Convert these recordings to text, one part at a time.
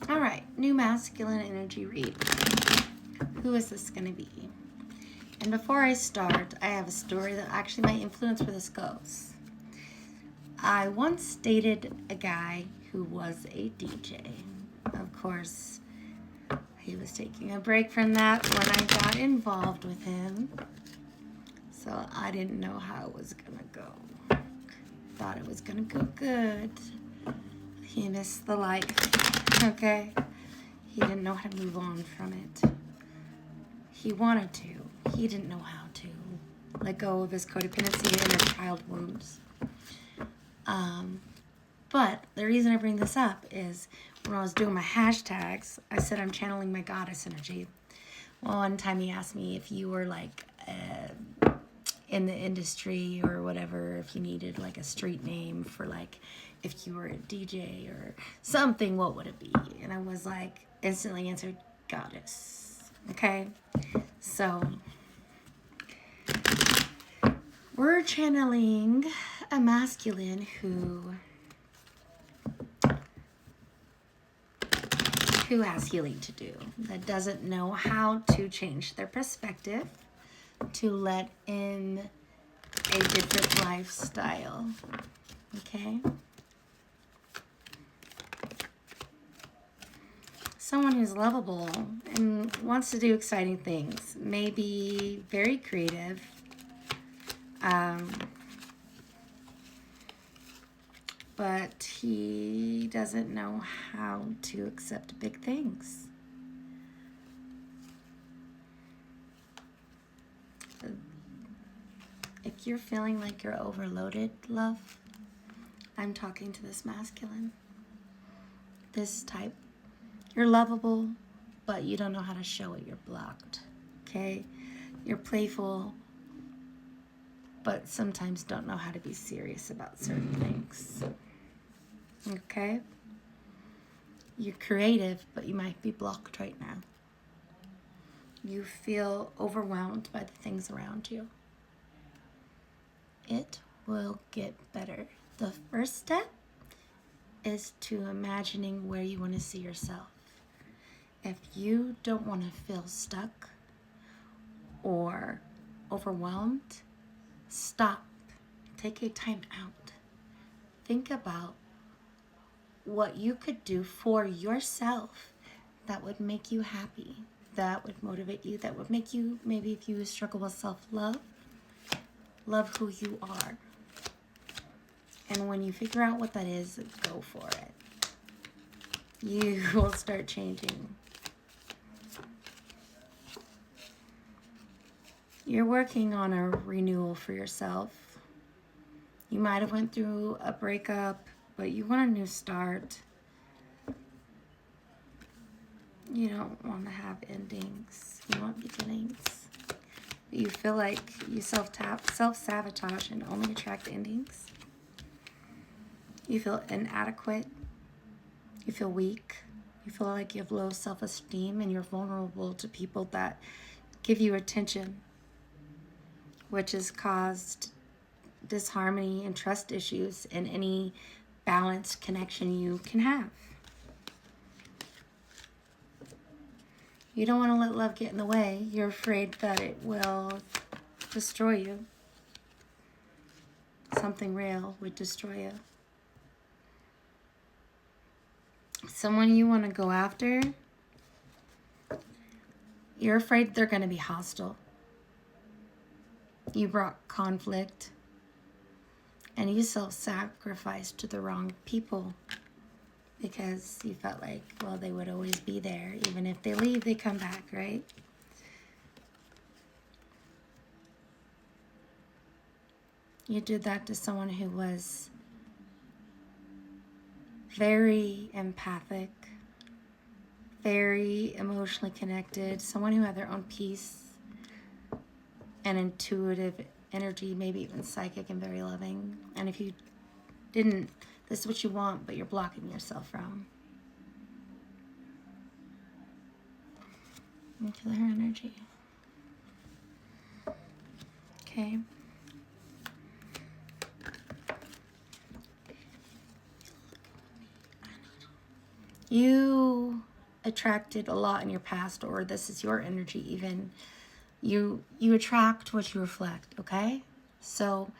All right, new masculine energy read. Who is this going to be? And before I start, I have a story that actually might influence where this goes. I once dated a guy who was a DJ. Of course, he was taking a break from that when I got involved with him. So I didn't know how it was going to go. Thought it was going to go good. He missed the light. Okay? He didn't know how to move on from it. He wanted to. He didn't know how to let go of his codependency and his child wounds. But the reason I bring this up is when I was doing my hashtags, I said I'm channeling my goddess energy. Well, one time he asked me if you were like in the industry or whatever, if you needed like a street name for like if you were a DJ or something, what would it be? And I was like, instantly answered, goddess. Okay? So we're channeling a masculine who has healing to do, that doesn't know how to change their perspective to let in a different lifestyle. Okay? Someone who's lovable and wants to do exciting things, maybe very creative, but he doesn't know how to accept big things. If you're feeling like you're overloaded, love, I'm talking to this masculine. This type. You're lovable, but you don't know how to show it. You're blocked. Okay? You're playful, but sometimes don't know how to be serious about certain things. Okay? You're creative, but you might be blocked right now. You feel overwhelmed by the things around you. It will get better. The first step is to imagining where you want to see yourself. If you don't want to feel stuck or overwhelmed, stop. Take a time out. Think about what you could do for yourself that would make you happy, that would motivate you, that would make you, maybe if you struggle with self-love, love who you are. And when you figure out what that is, go for it. You will start changing. You're working on a renewal for yourself. You might have went through a breakup, but you want a new start. You don't want to have endings. You want beginnings. You feel like you self-sabotage and only attract endings. You feel inadequate. You feel weak. You feel like you have low self-esteem and you're vulnerable to people that give you attention, which has caused disharmony and trust issues in any balanced connection you can have. You don't want to let love get in the way. You're afraid that it will destroy you. Something real would destroy you. Someone you want to go after, you're afraid they're going to be hostile. You brought conflict and you self-sacrificed to the wrong people because you felt like, well, they would always be there. Even if they leave, they come back, right? You did that to someone who was very empathic, very emotionally connected, someone who had their own peace and intuitive energy, maybe even psychic and very loving. And if you didn't, this is what you want, but you're blocking yourself from. And feel her energy. Okay. You attracted a lot in your past, or this is your energy even. You attract what you reflect, okay? So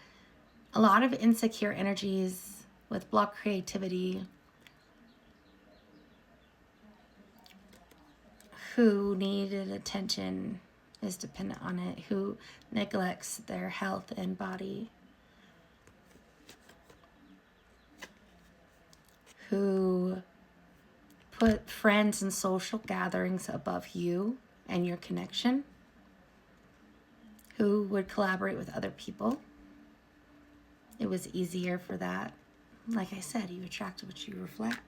a lot of insecure energies with block creativity, who needed attention is dependent on it, who neglects their health and body, who put friends and social gatherings above you and your connection, who would collaborate with other people. It was easier for that. Like I said, you attract what you reflect.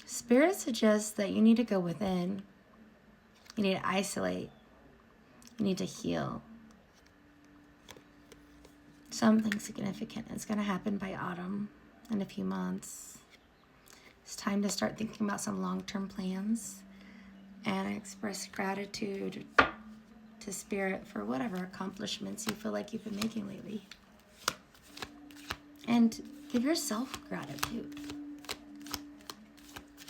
Spirit suggests that you need to go within. You need to isolate. You need to heal. Something significant is going to happen by autumn in a few months. It's time to start thinking about some long-term plans. And I express gratitude to Spirit for whatever accomplishments you feel like you've been making lately. And give yourself gratitude.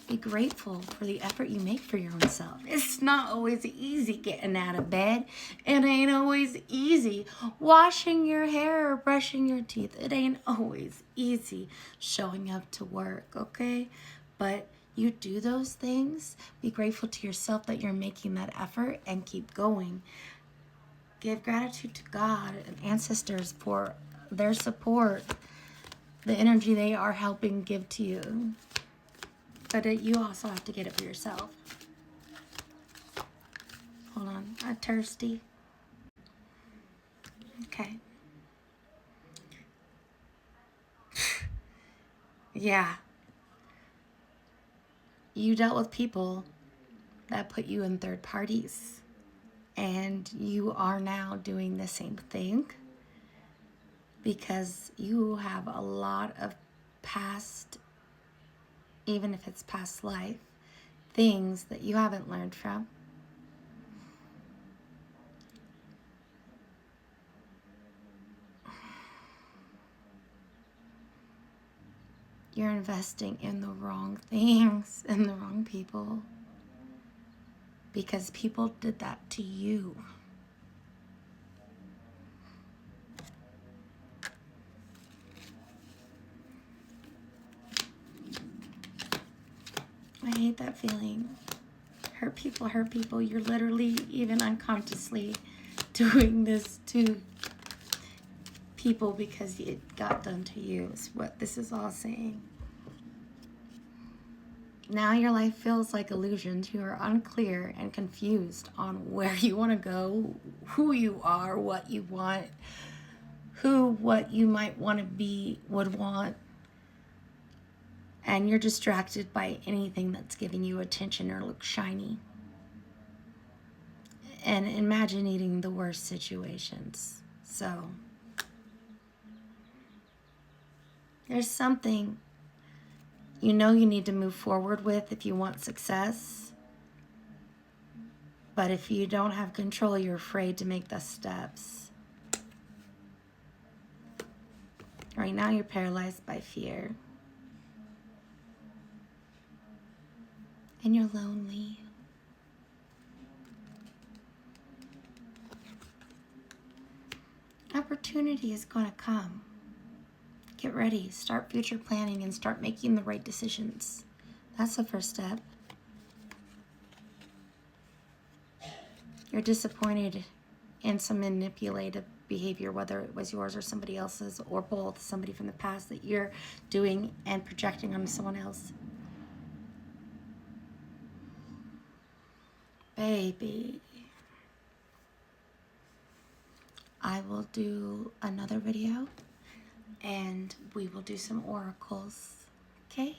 Be grateful for the effort you make for your own self. It's not always easy getting out of bed. It ain't always easy washing your hair or brushing your teeth. It ain't always easy showing up to work, okay? But you do those things. Be grateful to yourself that you're making that effort and keep going. Give gratitude to God and ancestors for their support, the energy they are helping give to you. But you also have to get it for yourself. Hold on, I'm thirsty. Okay. Yeah. You dealt with people that put you in third parties. And you are now doing the same thing. Because you have a lot of past, even if it's past life, things that you haven't learned from. You're investing in the wrong things and the wrong people. Because people did that to you. I hate that feeling. Hurt people. You're literally, even unconsciously, doing this to people because it got done to you, is what this is all saying. Now your life feels like illusions. You are unclear and confused on where you want to go, who you are, what you want, what you might want to be, would want. And you're distracted by anything that's giving you attention or looks shiny. And imagining the worst situations. So there's something you know you need to move forward with if you want success. But if you don't have control, you're afraid to make the steps. Right now you're paralyzed by fear. And you're lonely. Opportunity is going to come. Get ready. Start future planning and start making the right decisions. That's the first step. You're disappointed in some manipulative behavior, whether it was yours or somebody else's, or both, somebody from the past that you're doing and projecting onto someone else. Baby, I will do another video and we will do some oracles, okay?